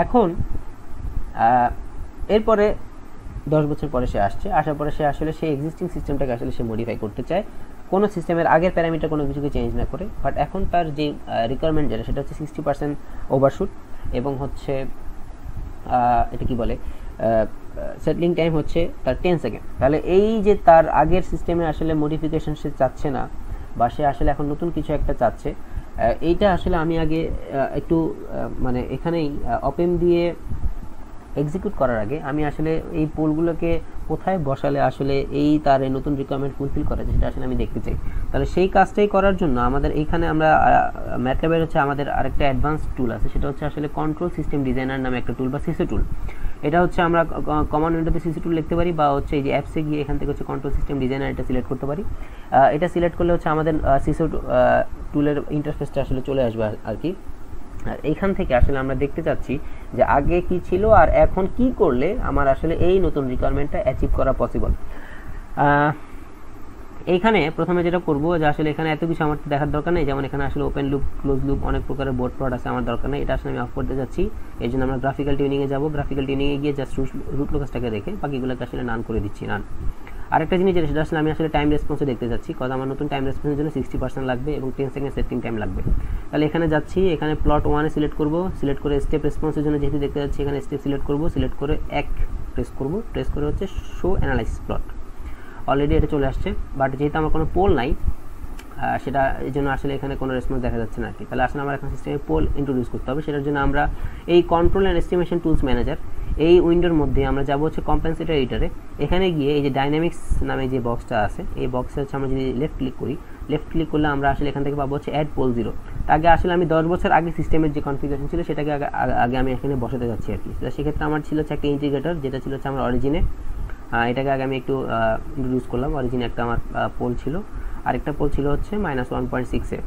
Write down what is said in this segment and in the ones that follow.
এখন এরপরে 10 বছর পরে সে আসছে, আসার পরে সে আসলে সেই এক্সিস্টিং সিস্টেমটাকে আসলে সে মডিফাই করতে চায়, কোনো সিস্টেমের আগের প্যারামিটার কোনো কিছুকে চেঞ্জ না করে। বাট এখন তার যে রিকোয়ারমেন্ট যেটা সেটা হচ্ছে 60% ওভারশুট, এবং হচ্ছে এটা কি বলে সেটলিং টাইম হচ্ছে তার 10 সেকেন্ড। তাহলে এই যে তার আগের সিস্টেমে আসলে মডিফিকেশন সে চাচ্ছে না, বা সে আসলে এখন নতুন কিছু একটা চাচ্ছে, এইটা আসলে আমি আগে একটু মানে এখানেই ওপেন দিয়ে এক্সিকিউট করার আগে আমি আসলে এই পোলগুলোকে কোথায় বসালে আসলে এই তার এই নতুন রিকোয়ারমেন্ট ফুলফিল করে সেটা আসলে আমি দেখতে চাই। তাহলে সেই কাজটাই করার জন্য আমাদের এইখানে আমরা ম্যাটল্যাবের হচ্ছে আমাদের আরেকটা অ্যাডভান্স টুল আছে, সেটা হচ্ছে আসলে কন্ট্রোল সিস্টেম ডিজাইনার নামে একটা টুল বা সিসি টুল। এটা হচ্ছে আমরা কমন উইন্ডোতে সিসি টুল লিখতে পারি, বা হচ্ছে এই যে অ্যাপসে গিয়ে এখান থেকে হচ্ছে কন্ট্রোল সিস্টেম ডিজাইনার এটা সিলেক্ট করতে পারি। এটা সিলেক্ট করলে হচ্ছে আমাদের সিসি টুলের ইন্টারফেসটা আসলে চলে আসবে আর কি। আর এইখান থেকে আসলে আমরা দেখতে চাচ্ছি যে আগে কি ছিল আর এখন কি করলে আমার আসলে এই নতুন রিকোয়ারমেন্টটা অ্যাচিভ করা পসিবল। এইখানে প্রথমে যেটা করবো যে আসলে এখানে এত কিছু আমার দেখার দরকার নেই, যেমন এখানে আসলে ওপেন লুপ, ক্লোজ লুপ, অনেক প্রকারের বোর্ড প্রড আছে, আমার দরকার নেই, এটা আসলে আমি অফ করতে যাচ্ছি। এই জন্য আমরা গ্রাফিক্যাল টিউনিংয়ে যাবো, গ্রাফিক্যাল টিউনিংয়ে গিয়ে জাস্ট রুট লোকাসটাকে রেখে বাকিগুলোকে আসলে নান করে দিচ্ছি, নান। আরেকটা জিনিস যেটা সেটা আসলে আমি আসলে টাইম রেসপন্সে দেখতে যাচ্ছি, কারণ আমার নতুন টাইম রেসপন্সের জন্য 60% লাগবে এবং 10 সেকেন্ড সেটিং টাইম লাগবে। তাহলে এখানে যাচ্ছি, এখানে প্লট 1-এ সিলেক্ট করবো, সিলেক্ট করে স্টেপ রেসপন্সের জন্য যেহেতু দেখতে যাচ্ছি এখানে স্টেপ সিলেক্ট করবো, সিলেক্ট করে এক প্রেস করবো, প্রেস করে হচ্ছে শো অ্যানালাইসিস প্লট। অলরেডি এটা চলে আসছে, বাট যেহেতু আমার কোনো পোল নাই সেটা এই জন্য আসলে এখানে কোনো রেসপন্স দেখা যাচ্ছে না আর কি। তাহলে আসলে আমার এখন সিস্টেমে পোল ইন্ট্রোডিউস করতে হবে, সেটার জন্য আমরা এই control and estimation tools manager এই উইন্ডোর মধ্যে আমরা যাবো হচ্ছে কম্পেনসেটর এডিটরে। এখানে গিয়ে এই যে ডাইনামিক্স নামে যে বক্সটা আছে, এই বক্সে হচ্ছে আমরা যদি লেফট ক্লিক করি, লেফট ক্লিক করলে আমরা আসলে এখান থেকে পাবো হচ্ছে অ্যাড পোল 0। আগে আসলে আমি 10 বছর আগে সিস্টেমের যে কনফিগারেশন ছিল সেটাকে আগে আমি এখানে বসাতে যাচ্ছি আর কি। সেক্ষেত্রে আমার ছিল হচ্ছে একটা ইন্টিগ্রেটর, যেটা ছিল হচ্ছে আমার অরিজিনে, এটাকে আগে আমি একটু ইন্ট্রোডিউস করলাম। অরিজিনে একটা আমার পোল ছিল, আরেকটা পোল ছিল হচ্ছে -1.6-এ।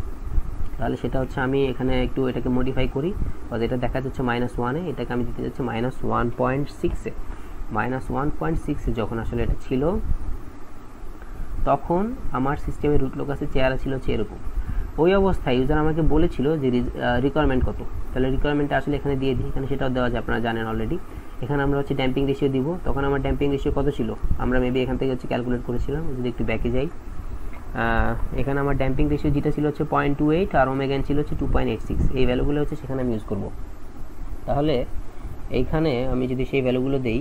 তাহলে সেটা হচ্ছে আমি এখানে একটু এটাকে মডিফাই করি, এটা দেখা যাচ্ছে -1-এ, এটাকে আমি দিতে যাচ্ছি -1.6-এ। -1.6-এ যখন আসলে এটা ছিল তখন আমার সিস্টেমের রুট লোকাসে চেহারা ছিল হচ্ছে এরকম। ওই অবস্থায় ইউজার আমাকে বলেছিল যে রিকোয়ারমেন্ট কত, তাহলে রিকোয়ারমেন্টটা আসলে এখানে দিয়ে দিই, এখানে সেটাও দেওয়া যায়, আপনারা জানেন অলরেডি। এখানে আমরা হচ্ছে ড্যাম্পিং রেশিও দিব, তখন আমার ড্যাম্পিং রেশিও কত ছিল আমরা মেবি এখান থেকে হচ্ছে ক্যালকুলেট করেছিলাম। যদি একটু ব্যাকে যাই, এখানে আমার ড্যাম্পিং রেশিও যেটা ছিল হচ্ছে 0.28 আর ওমেগান ছিল হচ্ছে 2.86। এই ভ্যালুগুলো হচ্ছে সেখানে আমি ইউজ করব। তাহলে এইখানে আমি যদি সেই ভ্যালুগুলো দেই,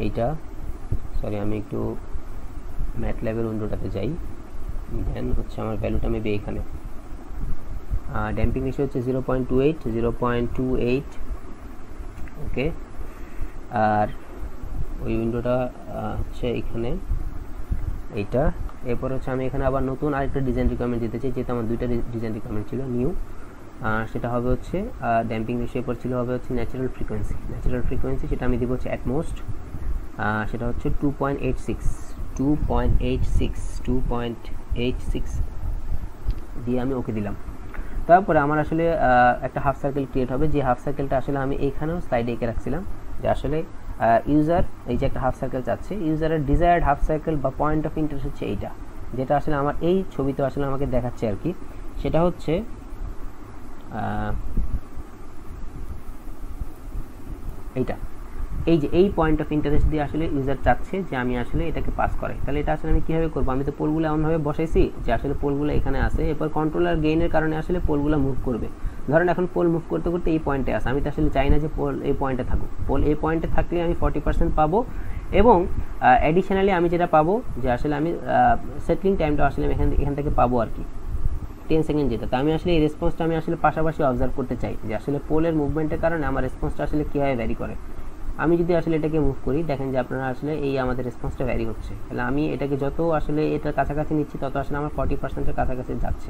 এইটা সরি আমি একটু ম্যাটল্যাবের উইন্ডোটাতে যাই, দেন হচ্ছে আমার ভ্যালুটা মেবি এখানে ড্যাম্পিং রেশিও হচ্ছে 0.28 ওকে। আর ওই উইন্ডোটা হচ্ছে এখানে এইটা। এরপর হচ্ছে আমি এখানে আবার নতুন আরেকটা ডিজাইন রিকোয়ারমেন্ট দিতে চাই, যেহেতু আমার দুইটা ডিজাইন রিকোয়ারমেন্ট ছিল নিউ। সেটা হবে হচ্ছে ড্যাম্পিং রেশিও এরপর ছিল হবে হচ্ছে ন্যাচারাল ফ্রিকোয়েন্সি, সেটা আমি দিব হচ্ছে অ্যাটমোস্ট, সেটা হচ্ছে 2.86 দিয়ে আমি ওকে দিলাম। তারপরে আমার আসলে একটা হাফ সার্কেল ক্রিয়েট হবে, যে হাফ সার্কেলটা আসলে আমি এইখানেও স্লাইডে এঁকে রাখছিলাম, যে আসলে ইউজার এই যে একটা হাফ সার্কেল চাচ্ছে, ইউজারের ডিজায়ার্ড হাফ সার্কেল বা পয়েন্ট অফ ইন্টারেস্ট হচ্ছে এইটা, যেটা আসলে আমার এই ছবিতে আসলে আমাকে দেখাচ্ছে আর কি। সেটা হচ্ছে এইটা, এই যে এই পয়েন্ট অফ ইন্টারেস্ট দিয়ে আসলে ইউজার চাচ্ছে যে আমি আসলে এটাকে পাস করাই। তাহলে এটা আসলে আমি কীভাবে করবো, আমি তো পোলগুলো এমনভাবে বসাইছি যে আসলে পোলগুলো এখানে আসে, এরপর কন্ট্রোলার গেইনের কারণে আসলে পোলগুলো মুভ করবে। ধরেন এখন পোল মুভ করতে করতে এই পয়েন্টে আসে, আমি তো আসলে চাই না যে পোল এই পয়েন্টে থাকুক, পোল এই পয়েন্টে থাকলে আমি 40% পাবো, এবং অ্যাডিশনালি আমি যেটা পাবো যে আসলে আমি সেটলিং টাইমটা আসলে আমি এখান থেকে পাবো আর কি 10 সেকেন্ড, যেটা তো আমি আসলে এই রেসপন্সটা আমি আসলে পাশাপাশি অবজার্ভ করতে চাই যে আসলে পোলের মুভমেন্টের কারণে আমার রেসপন্সটা আসলে কীভাবে ভ্যারি করে। আমি যদি আসলে এটাকে মুভ করি, দেখেন যে আপনারা আসলে এই আমাদের রেসপন্সটা ভ্যারি হচ্ছে। তাহলে আমি এটাকে যত আসলে এটার কাছাকাছি নিচ্ছি তত আসলে আমার 40%-এর কাছাকাছি যাচ্ছে।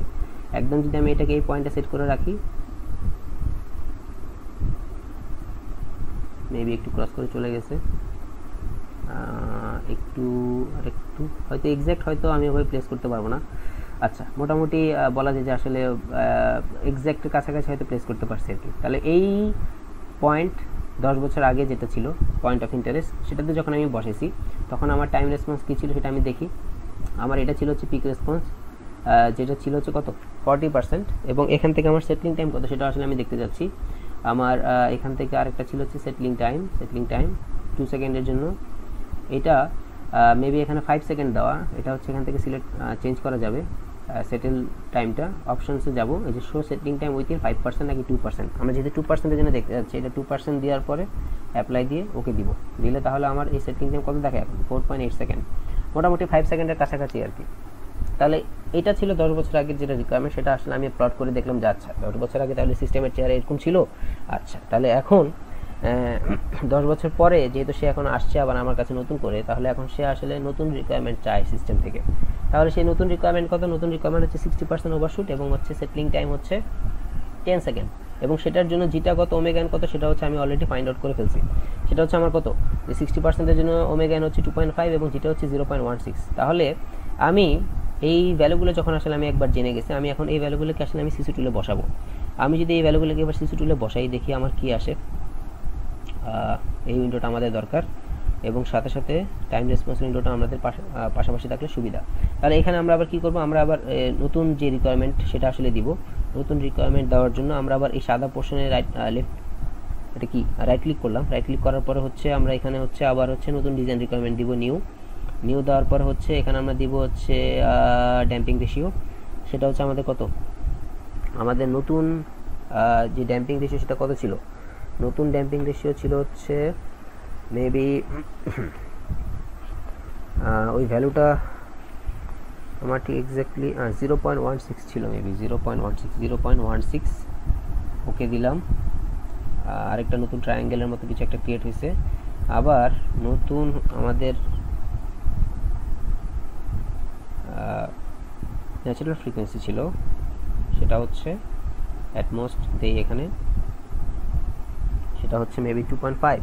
একদম যদি আমি এটাকে এই পয়েন্টে সেট করে রাখি, মেবি একটু ক্রস করে চলে গেছে, একটু হয়তো এক্স্যাক্ট হয়তো আমি ওভাবে প্লেস করতে পারবো না। আচ্ছা, মোটামুটি বলা যায় যে আসলে এক্স্যাক্টের কাছাকাছি হয়তো প্লেস করতে পারছি আর কি। তাহলে এই পয়েন্ট 10 বছর আগে যেটা ছিল পয়েন্ট অফ ইন্টারেস্ট, সেটাতে যখন আমি বসেছি তখন আমার টাইম রেসপন্স কী ছিল সেটা আমি দেখি। আমার এটা ছিল হচ্ছে পিক রেসপন্স, যেটা ছিল হচ্ছে কত 40%, এবং এখান থেকে আমার সেটলিং টাইম কত সেটা আসলে আমি দেখতে যাচ্ছি। আমার এখান থেকে আরেকটা ছিল হচ্ছে সেটলিং টাইম 2 সেকেন্ডের জন্য, এটা মেবি এখানে 5 সেকেন্ড দেওয়া, এটা হচ্ছে এখান থেকে চেঞ্জ করা যাবে সেটেল টাইমটা। অপশনসে যাব, এই যে শো সেটলিং টাইম উইথিন 5% নাকি 2%, আমরা যেহেতু 2%-এর জন্য দেখতে যাচ্ছি, এটা 2% দেওয়ার পরে অ্যাপ্লাই দিয়ে ওকে দিলে তাহলে আমার এই সেটলিং টাইম কত দেখে এখন 4.8 সেকেন্ড, মোটামুটি 5 সেকেন্ডের কাছাকাছি আর কি। তাহলে এটা ছিল 10 বছর আগের যেটা রিকোয়ারমেন্ট, সেটা আসলে আমি প্লট করে দেখলাম যে আচ্ছা 10 বছর আগে তাহলে সিস্টেমের চেয়ার এরকম ছিল। আচ্ছা তাহলে এখন 10 বছর পরে যেহেতু সে এখন আসছে আবার আমার কাছে নতুন করে, তাহলে এখন সে আসলে নতুন রিকোয়ারমেন্ট চায় সিস্টেম থেকে। তাহলে সেই নতুন রিকোয়ারমেন্ট কত? নতুন রিকোয়ারমেন্ট হচ্ছে 60% ওভারশুট এবং হচ্ছে সেটলিং টাইম হচ্ছে 10 সেকেন্ড, এবং সেটার জন্য জিটা কত ওমেগা এন কত সেটা হচ্ছে আমি অলরেডি ফাইন্ড আউট করে ফেলছি। সেটা হচ্ছে আমার কত, যে 60%-এর জন্য ওমেগা এন হচ্ছে 2.5 এবং জিটা হচ্ছে 0.16। তাহলে আমি এই ভ্যালুগুলো যখন আসলে আমি একবার জেনে গেছি, আমি এখন এই ভ্যালুগুলোকে আসলে আমি সিসি টুলে বসাবো। আমি যদি এই ভ্যালুগুলোকে এবার সিসি টুলে বসাই, দেখি আমার কি আসে। এই উইন্ডোটা আমাদের দরকার, এবং সাথে সাথে টাইম রেসপন্স উইন্ডোটা আমাদের পাশাপাশি থাকলে সুবিধা। তাহলে এখানে আমরা আবার কি করব, আমরা আবার নতুন যে রিকোয়ারমেন্ট সেটা আসলে দিব। নতুন রিকোয়ারমেন্ট দেওয়ার জন্য আমরা আবার এই সাদা পোর্শনে এটা কি রাইট ক্লিক করলাম। রাইট ক্লিক করার পরে হচ্ছে আমরা এখানে হচ্ছে আবার হচ্ছে নতুন ডিজাইন রিকোয়ারমেন্ট দিব, নিউ দেওয়ার পরে হচ্ছে এখানে আমরা দিব হচ্ছে ড্যাম্পিং রেশিও। সেটা হচ্ছে আমাদের কত, আমাদের নতুন যে ড্যাম্পিং রেশিও সেটা কত ছিল, নতুন ড্যাম্পিং রেশিও ছিল হচ্ছে মেবি ওই ভ্যালুটা আমার ঠিক এক্স্যাক্টলি 0.16 ছিল, মেবি 0.16। ওকে দিলাম। আরেকটা নতুন ট্রায়াঙ্গেলের মতো কিছু একটা ক্রিয়েট হয়েছে। আবার নতুন আমাদের ন্যাচারাল ফ্রিকোয়েন্সি ছিল, সেটা হচ্ছে অ্যাটমোস্ট দেই এখানে, সেটা হচ্ছে মেবি 2.5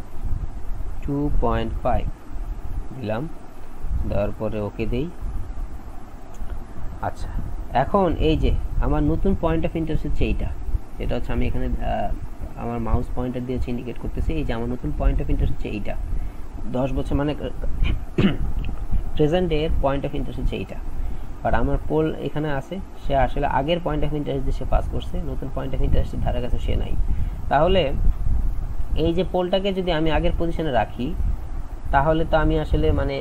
দিলাম। দেওয়ার পরে ওকে দেই। আচ্ছা এখন এই যে আমার নতুন পয়েন্ট অফ ইন্টারেস্ট হচ্ছে এইটা, এটা হচ্ছে আমি এখানে আমার মাউস পয়েন্টার দিয়ে ইন্ডিকেট করতেছি। এই যে আমার নতুন পয়েন্ট অফ ইন্টারেস্ট হচ্ছে এইটা, 10 বছর মানে প্রেজেন্ট ডে এর পয়েন্ট অফ ইন্টারেস্ট হচ্ছে এইটা। বাট আমার পোল এখানে আছে, সে আসলে আগের পয়েন্ট অফ ইন্টারেস্ট দিয়ে সে পাস করছে, নতুন পয়েন্ট অফ ইন্টারেস্টের ধারে কাছে সে নাই। তাহলে এই যে পোলটাকে যদি আমি আগের পজিশনে রাখি, তাহলে তো আমি আসলে মানে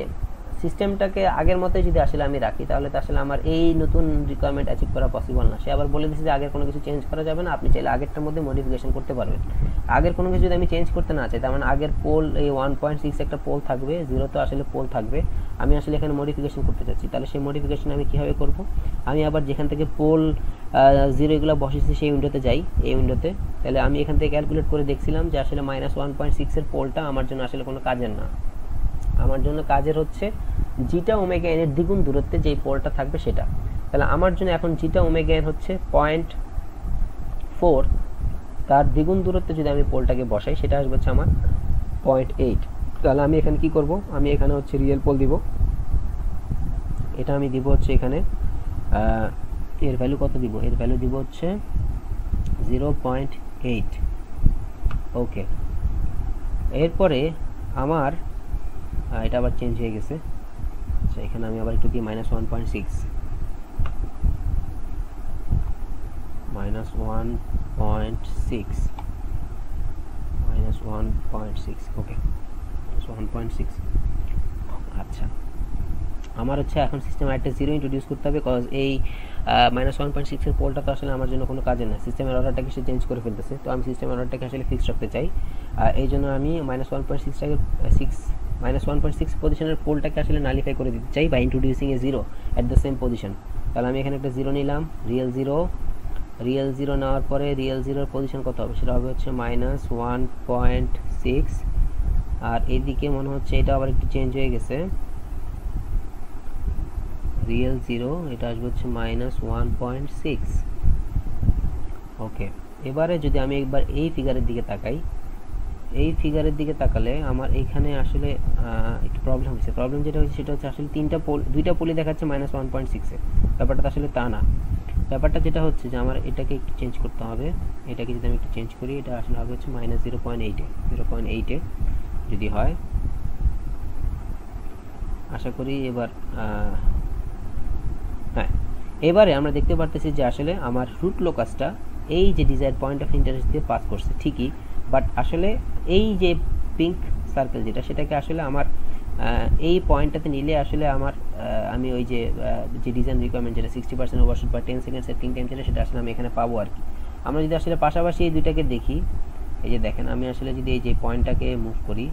সিস্টেমটাকে আগের মতোই যদি আসলে আমি রাখি, তাহলে তো আসলে আমার এই নতুন রিকোয়ারমেন্ট অ্যাচিভ করা পসিবল না। সে আবার বলে দিচ্ছে যে আগের কোনো কিছু চেঞ্জ করা যাবে না, আপনি চাইলে আগেরটার মধ্যে মডিফিকেশন করতে পারবেন। আগের কোনো কিছু যদি আমি চেঞ্জ করতে না চাই, তার মানে আগের পোল এই 1.6 একটা পোল থাকবে, 0 তো আসলে পোল থাকবে। আমি আসলে এখানে মডিফিকেশন করতে চাচ্ছি, তাহলে সেই মডিফিকেশন আমি কীভাবে করব? আমি আবার যেখান থেকে পোল 0 এগুলো বসেছি সেই উইন্ডোতে যাই, এই উইন্ডোতে। তাহলে আমি এখান থেকে ক্যালকুলেট করে দেখছিলাম যে আসলে -1.6 এর পোলটা আমার জন্য আসলে কোনো কাজের না। আমার জন্য কাজের হচ্ছে জিটা ওমেগা এন এর দ্বিগুণ দূরত্বে যেই পোলটা থাকবে সেটা। তাহলে আমার জন্য এখন জিটা ওমেগা এন হচ্ছে 0.4, তার দ্বিগুণ দূরত্বে যদি আমি পোলটাকে বসাই সেটা আসবে হচ্ছে আমার 0.8। তাহলে আমি এখানে কি করব, আমি এখানে হচ্ছে রিয়েল পোল দিব, এটা আমি দিব হচ্ছে এখানে এর ভ্যালু কত দিব, এর ভ্যালু দিব হচ্ছে 0.8। ওকে, এরপরে আমার এটা আবার চেঞ্জ হয়ে গেছে। আচ্ছা এখানে আমি আবার একটু দিই -1.6 ওকে 1.6। আচ্ছা আমার হচ্ছে এখন সিস্টেমে একটা 0 ইন্ট্রোডিউস করতে হবে, কজ এই -1.6 এর পোলটা তো আসলে আমার জন্য কোনো কাজে না, সিস্টেমের অর্ডারটাকে সে চেঞ্জ করে ফেলতেছে। তো আমি সিস্টেমের অর্ডারটাকে আসলে ফিক্স রাখতে চাই, এই জন্য আমি -1.6 পজিশনের পোলটাকে আসলে নালিফাই করে দিতে চাই by introducing a 0 at the same position. তাহলে আমি এখানে একটা 0 নিলাম, রিয়েল 0 নেওয়ার পরে রিয়েল 0-এর পজিশন কত হবে, সেটা হবে হচ্ছে -1.6। আর এইদিকে মনে হচ্ছে এটা আবার একটু চেঞ্জ হয়ে গেছে, রিয়েল 0 এটা আসবে হচ্ছে -1.6। ওকে, এবারে যদি আমি একবার এই ফিগারের দিকে তাকাই, এই ফিগারের দিকে তাকালে আমার এইখানে আসলে একটু প্রবলেম হয়েছে। প্রবলেম যেটা হয়েছে সেটা হচ্ছে আসলে দুইটা পোলই দেখাচ্ছে -1.6-এ, ব্যাপারটা আসলে তা না। ব্যাপারটা যেটা হচ্ছে যে আমার এটাকে একটু চেঞ্জ করতে হবে, এটাকে যদি আমি একটু চেঞ্জ করি, এটা আসলে হবে হচ্ছে -0.8-এ যদি হয়। আশা করি এবার হ্যাঁ এবারে আমরা দেখতে পারতেছি যে আসলে আমার রুট লোকাসটা এই যে ডিজায়ার পয়েন্ট অফ ইন্টারেস্ট দিয়ে পাস করছে ঠিকই, বাট আসলে এই যে পিঙ্ক সার্কেল যেটা সেটাকে আসলে আমার এই পয়েন্টটাতে নিলে আসলে আমার আমি ওই যে ডিজাইন রিকোয়ারমেন্ট যেটা 60% ওভারশুট বা 10 সেকেন্ড সেটিং টাইম যেটা সেটা আসলে আমি এখানে পাবো আর কি। আমরা যদি আসলে পাশাপাশি এই দুইটাকে দেখি, এই যে দেখেন আমি আসলে যদি এই যে পয়েন্টটাকে মুভ করি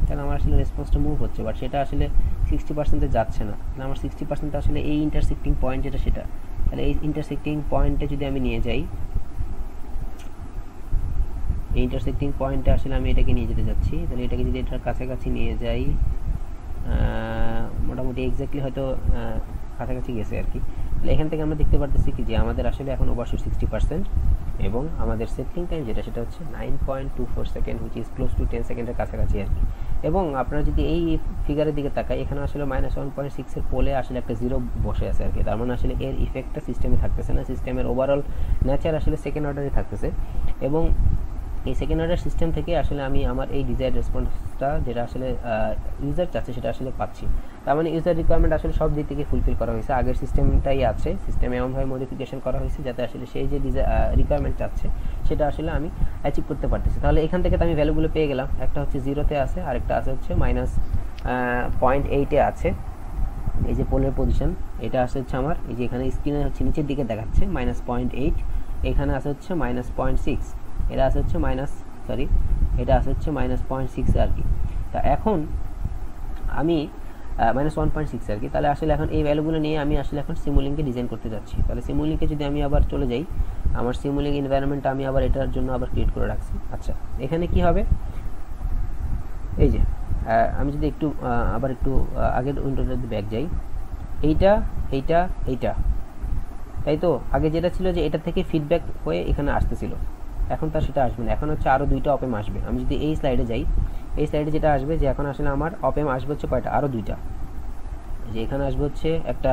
তাহলে আমার আসলে রেসপন্সটা মুভ হচ্ছে, বাট সেটা আসলে 60%-এ যাচ্ছে না। আমার 60% আসলে এই ইন্টারসেক্টিং পয়েন্ট যেটা সেটা, তাহলে এই ইন্টারসেক্টিং পয়েন্টে যদি আমি নিয়ে যাই, এই ইন্টারসেক্টিং পয়েন্টে আসলে আমি এটাকে নিয়ে যেতে যাচ্ছি, তাহলে এটাকে যদি এটার কাছাকাছি নিয়ে যাই, মোটামুটি এক্স্যাক্টলি হয়তো কাছাকাছি গেছে আর কি। তাহলে এখান থেকে আমরা দেখতে পারতেছি কি যে আমাদের আসলে এখন ওভারশুট 60% এবং আমাদের সেটিং টাইম যেটা সেটা হচ্ছে 9.24 second, which is close two 10 সেকেন্ডের কাছাকাছি আর কি। এবং আপনারা যদি এই ফিগারের দিকে তাকায়, এখানে আসলে -1.6 এর পোলে আসলে একটা জিরো বসে আছে আর কি। তার মানে আসলে এর ইফেক্টটা সিস্টেমে থাকতেছে না, সিস্টেমের ওভারঅল নেচার আসলে সেকেন্ড অর্ডারে থাকতেছে। এবং এই সেকেন্ড অর্ডার সিস্টেম থেকে আসলে আমি আমার এই ডিজায়ার রেসপন্সটা যেটা আসলে ইউজার চাচ্ছে সেটা আসলে পাচ্ছি। তার মানে ইউজার রিকোয়ারমেন্ট আসলে সব দিক থেকে ফুলফিল করা হয়েছে, আগের সিস্টেমটাই আছে, সিস্টেমে এমনভাবে মডিফিকেশন করা হয়েছে যাতে আসলে সেই যে রিকোয়ারমেন্ট চাচ্ছে সেটা আসলে আমি অ্যাচিভ করতে পারতেছি। তাহলে এখান থেকে তো আমি ভ্যালুগুলো পেয়ে গেলাম, একটা হচ্ছে 0-তে আছে, আরেকটা আছে হচ্ছে -0.8-এ আছে। এই যে পোলের পজিশন এটা আসে হচ্ছে আমার এই যে এখানে স্ক্রিনে হচ্ছে নিচের দিকে দেখাচ্ছে -0.8, এখানে আছে হচ্ছে -0.6, এটা আছে হচ্ছে এটা আছে হচ্ছে -0.6 আর কি। তা এখন আমি -1.6 আর কি। তাহলে আসলে এখন এই ভ্যালুগুলো নিয়ে আমি আসলে এখন সিমুলিংকে ডিজাইন করতে যাচ্ছি। তাহলে সিমুলিংকে যদি আমি আবার চলে যাই, আমার সিমুলিং এনভায়রনমেন্টটা আমি আবার এটার জন্য আবার ক্রিয়েট করে রাখছি। আচ্ছা, এখানে কি হবে, এই যে আমি যদি একটু আবার একটু আগের উইন্ডোটাতে ব্যাক যাই, এইটা এইটা এইটা, তাই তো আগে যেটা ছিল যে এটা থেকে ফিডব্যাক হয়ে এখানে আসতেছিল, এখন তার সেটা আসবে না, এখন হচ্ছে আরও দুইটা অপেম আসবে। আমি যদি এই স্লাইডে যাই, এই স্লাইডে যেটা আসবে যে এখন আসলে আমার অপেম আসবে হচ্ছে কয়টা, আরও দুইটা। যে এখানে আসবে হচ্ছে একটা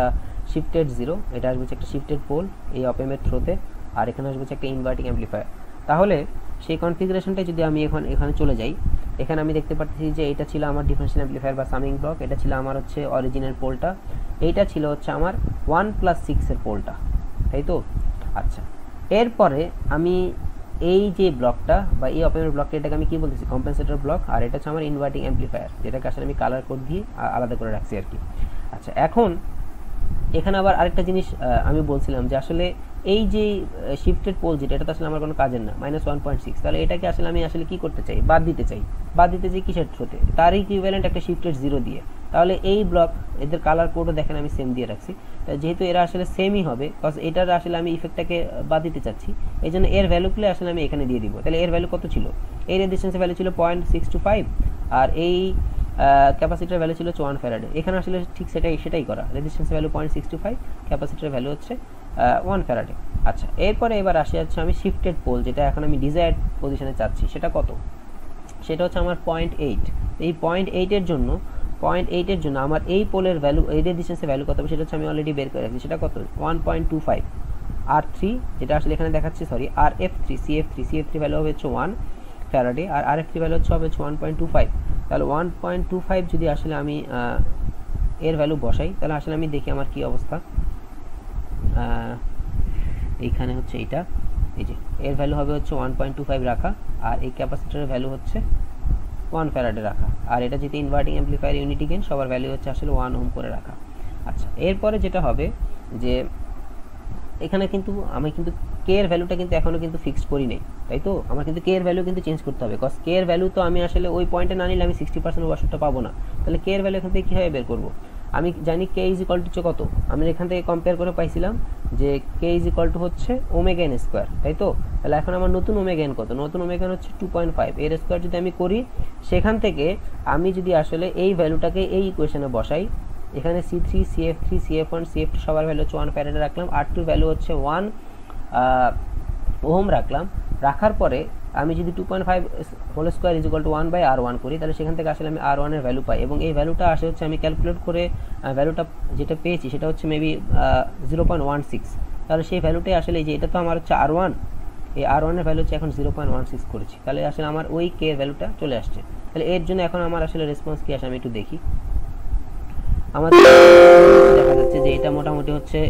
শিফটেড 0, এটা আসবে হচ্ছে একটা শিফটেড পোল এই অপেমের থ্রোতে, আর এখানে আসবে হচ্ছে একটা ইনভার্টিং অ্যাম্পলিফায়ার। তাহলে সেই কনফিগারেশনটা যদি আমি এখানে চলে যাই, এখানে আমি দেখতে পাচ্ছি যে এটা ছিল আমার ডিফারেনশিয়াল অ্যাম্পলিফায়ার বা সামিং ব্লক, এটা ছিল আমার হচ্ছে অরিজিনাল পোলটা, এইটা ছিল হচ্ছে আমার 1+6 এর পোলটা, তাই তো। আচ্ছা, এরপরে আমি এই যে ব্লকটা বা এই অপেমের ব্লকটা এটাকে আমি কি বলতেছি, কম্পেনসেটর ব্লক, আর এটা হচ্ছে আমার ইনভার্টিং অ্যাম্পলিফায়ার যেটাকে আসলে আমি কালার কোড দিয়ে আলাদা করে রাখছি আর কি। আচ্ছা, এখন এখানে আবার আরেকটা জিনিস আমি বলছিলাম যে আসলে এই যে শিফটেড পোল যেটা, এটা তো আসলে আমার কোনো কাজের না, -1.6, তাহলে এটাকে আসলে আমি আসলে কি করতে চাই, বাদ দিতে চাই কিসের থ্রুতে, তার ইকুইভ্যালেন্ট একটা শিফটেড 0 দিয়ে। তাহলে এই ব্লক এদের কালার কোডও দেখেন আমি সেম দিয়ে রাখছি, যেহেতু এরা আসলে সেমই হবে, বিকজ এটার আসলে আমি ইফেক্টটাকে বাদ দিতে চাচ্ছি, এই জন্য এর ভ্যালুগুলো আসলে আমি এখানে দিয়ে দিব। তাহলে এর ভ্যালু কত ছিল, এই রেজিস্ট্যান্সের ভ্যালু ছিল 0.625, আর এই ক্যাপাসিটার ভ্যালু ছিল 1 ফ্যারাডে। এখানে আসলে ঠিক সেটাই করা, রেজিস্ট্যান্সের ভ্যালু 0.625, ক্যাপাসিটার ভ্যালু হচ্ছে 1 ফ্যারাডে। আচ্ছা, এরপরে এবার আসি হচ্ছে আমি শিফটেড পোল যেটা এখন আমি ডিজায়ার্ড পজিশনে চাচ্ছি, সেটা কত, সেটা হচ্ছে আমার 0.8। এই 0.8-এর জন্য আমার এই পোলের ভ্যালু, এই রেজিস্ট্যান্সের ভ্যালু কত হবে সেটা হচ্ছে আমি অলরেডি বের করে রাখছি, সেটা কত 1.25। R3 যেটা আসলে এখানে দেখাচ্ছি, CF3 ভ্যালু হবে হচ্ছে 1 ফ্যারাডে, আর RF3 ভ্যালু হচ্ছে 1.25। তাহলে 1.25 যদি আসলে আমি এর ভ্যালু বসাই, তাহলে আসলে আমি দেখি আমার কি অবস্থা। এইখানে হচ্ছে এইটা, এই যে এর ভ্যালু হবে হচ্ছে 1.25 রাখা, আর এই ক্যাপাসিটরের ভ্যালু হচ্ছে 1 ফ্যারাডে রাখা, আর এটা যেহেতু ইনভার্টিং অ্যাম্পলিফায়ার ইউনিটি গেইন সবার ভ্যালু হচ্ছে আসলে 1 ওহম করে রাখা। আচ্ছা, এরপরে যেটা হবে যে এখানে কিন্তু আমি কিন্তু কে এর ভ্যালুটা কিন্তু এখনো কিন্তু ফিক্সড করি নাই, তাই তো আমার কিন্তু কে এর ভ্যালু কিন্তু চেঞ্জ করতে হবে, বিকজ কে এর ভ্যালু তো আমি আসলে ওই পয়েন্টে না নিলে আমি 60% ওভারশুটটা পাবো না। তাহলে কে এর ভ্যালু এখান থেকে কীভাবে বের করবো, আমি জানি কে ইজ ইকুয়াল টু কত, আমি এখান থেকে কম্পেয়ার করে পাইছিলাম যে কে ইজ ইকুয়াল টু হচ্ছে ওমেগা এন স্কোয়ার, তাই তো। তাহলে এখন আমার নতুন ওমেগা এন কত, নতুন ওমেগা এন হচ্ছে 2.5, এর স্কোয়ার যদি আমি করি, সেখান থেকে আমি যদি আসলে এই ভ্যালুটাকে এই ইকুয়েশনে বসাই, এখানে C3 CF3 CF1 CF2 সবার ভ্যালু হচ্ছে 1 ফ্যারাডে রাখলাম, R2 ভ্যালু হচ্ছে 1 ওহম রাখলাম, রাখার পরে আমি যদি 2.5 whole square is equal to 1/R1 করি, তাহলে সেখান থেকে আসলে আমি R1 এর ভ্যালু পাই, এবং এই ভ্যালুটা আসে হচ্ছে আমি ক্যালকুলেট করে ভ্যালুটা যেটা পেয়েছি সেটা হচ্ছে মেবি 0.16। তাহলে সেই ভ্যালুটাই আসলে এই যে এটা তো আমার হচ্ছে R1, এই R1 এর ভ্যালু হচ্ছে এখন 0.16 করেছি, তাহলে আসলে আমার ওই কে এর ভ্যালুটা চলে আসছে। তাহলে এর জন্য এখন আমার আসলে রেসপন্স কি আসে আমি একটু দেখি। আমার দেখা যাচ্ছে যে এটা মোটামুটি হচ্ছে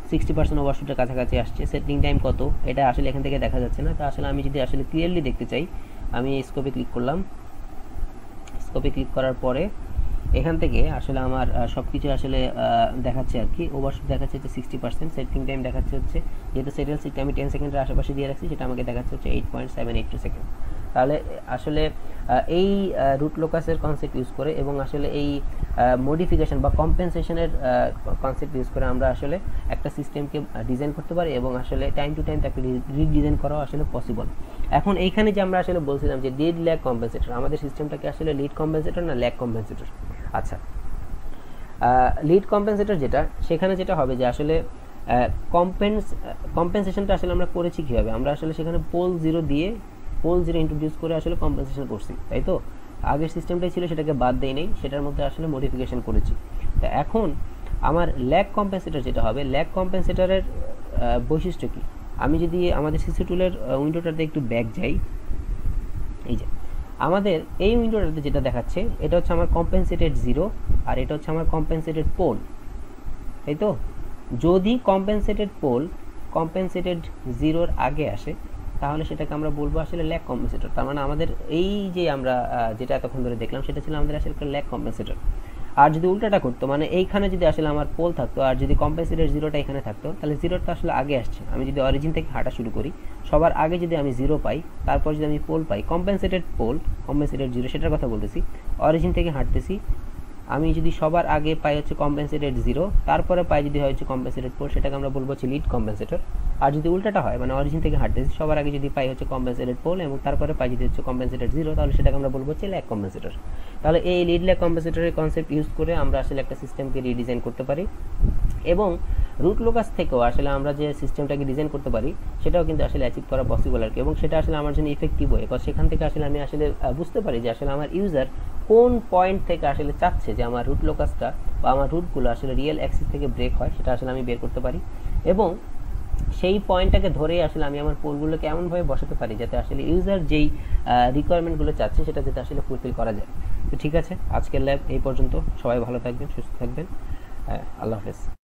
60% ওভারশুটের কাছাকাছি আসছে। সেটিং টাইম কত এটা আসলে এখান থেকে দেখা যাচ্ছে না। তো আসলে আমি যদি আসলে ক্লিয়ারলি দেখতে চাই, আমি স্কোপে ক্লিক করলাম। স্কোপে ক্লিক করার পরে এখান থেকে আসলে আমার সব কিছু আসলে দেখাচ্ছে আর কি। ওভারশুট দেখাচ্ছে হচ্ছে 60%, সেটিং টাইম দেখাচ্ছে হচ্ছে, যেহেতু সেটেল সিটটা আমি 10 সেকেন্ডের আশেপাশে দিয়ে রাখছি, সেটা আমাকে দেখাচ্ছে হচ্ছে 8.782 সেকেন্ড। তাহলে আসলে এই রুট লোকাসের কনসেপ্ট ইউজ করে এবং আসলে এই মডিফিকেশন বা কম্পেনসেশনের কনসেপ্ট ইউজ করে আমরা আসলে একটা সিস্টেমকে ডিজাইন করতে পারি এবং আসলে টাইম টু টাইম তাকে রিডিজাইন করাও আসলে পসিবল। এখন এইখানে যে আমরা আসলে বলছিলাম যে লিড ল্যাগ কম্পেনসেটর, আমাদের সিস্টেমটাকে আসলে লিড কম্পেনসেটর না ল্যাগ কম্পেনসেটর? আচ্ছা, লিড কম্পেনসেটর যেটা, সেখানে যেটা হবে যে আসলে কম্পেনসেশনটা আসলে আমরা করেছি কীভাবে, আমরা আসলে সেখানে পোল জিরো দিয়ে পোল জিরো ইন্ট্রোডিউস করে আসলে কম্পেনসেশন করছি, তাই তো? আগের সিস্টেমটাই ছিল, সেটাকে বাদ দেই নেই, সেটার মধ্যে আসলে মডিফিকেশন করেছি। তো এখন আমার ল্যাগ কম্পেনসেটর যেটা হবে, ল্যাগ কম্পেনসেটরের বৈশিষ্ট্য কী? আমি যদি আমাদের সিসি টুলের উইন্ডোটাতে একটু ব্যাক যাই, এই যে আমাদের এই উইন্ডোটাতে যেটা দেখাচ্ছে, এটা হচ্ছে আমার কম্পেনসেটেড জিরো আর এটা হচ্ছে আমার কম্পেনসেটেড পোল, তাই তো? যদি কম্পেনসেটেড পোল কম্পেনসেটেড জিরোর আগে আসে তাহলে সেটাকে আমরা বলবো আসলে ল্যাগ কম্পেনসেটর। তার মানে আমাদের এই যে আমরা যেটা এতক্ষণ ধরে দেখলাম সেটা ছিল আমাদের আসলে একটা ল্যাগ কম্পেনসেটর। আর যদি উল্টাটা করতো, মানে এইখানে যদি আসলে আমার পোল থাকতো আর যদি কম্পেনসেটেড জিরোটা এখানে থাকতো, তাহলে জিরোটা আসলে আগে আসছে। আমি যদি অরিজিন থেকে হাঁটা শুরু করি, সবার আগে যদি আমি জিরো পাই, তারপর যদি আমি পোল পাই, কম্পেনসেটেড পোল কম্পেনসেটেড জিরো, সেটার কথা বলতেছি। অরিজিন থেকে হাঁটতেছি, আমি যদি সবার আগে পাই হচ্ছে কম্পেনসেটেড জিরো, তারপরে পাই যদি হয় হচ্ছে কম্পেনসেটেড পোল, সেটাকে আমরা বলবো হচ্ছে লিড কম্পেনসেটর। আর যদি উল্টাটা হয়, মানে অরিজিন থেকে হাঁটতেছি, সবার আগে যদি পাই হচ্ছে কম্পেনসেটেড পোল এবং তারপরে পাই যদি হচ্ছে কম্পেনসেটেড জিরো, তাহলে সেটাকে আমরা বলবো হচ্ছে ল্যাগ কম্পেনসেটর। তাহলে এই লিড ল্যাগ কম্পেনসেটরের কনসেপ্ট ইউজ করে আমরা আসলে একটা সিস্টেমকে রিডিজাইন করতে পারি এবং রুট লোকাস থেকেও আসলে আমরা যে সিস্টেমটাকে ডিজাইন করতে পারি সেটাও কিন্তু আসলে অ্যাচিভ করা পসিবল আর কি। এবং সেটা আসলে আমার জন্য ইফেক্টিভ হয়, কারণ সেখান থেকে আসলে আমি আসলে বুঝতে পারি যে আসলে আমার ইউজার কোন পয়েন্ট থেকে আসলে চাচ্ছে যে আমার রুট লোকাসটা বা আমার রুটগুলো আসলে রিয়েল অ্যাক্সিস থেকে ব্রেক হয়, সেটা আসলে আমি বের করতে পারি এবং সেই পয়েন্টটাকে ধরেই আসলে আমি আমার পোলগুলোকে এমনভাবে বসাতে পারি যাতে আসলে ইউজার যেই রিকোয়ারমেন্টগুলো চাচ্ছে সেটা যাতে আসলে ফুলফিল করা যায়। তো ঠিক আছে, আজকের ল্যাব এই পর্যন্ত। সবাই ভালো থাকবেন, সুস্থ থাকবেন, আল্লাহ হাফেজ।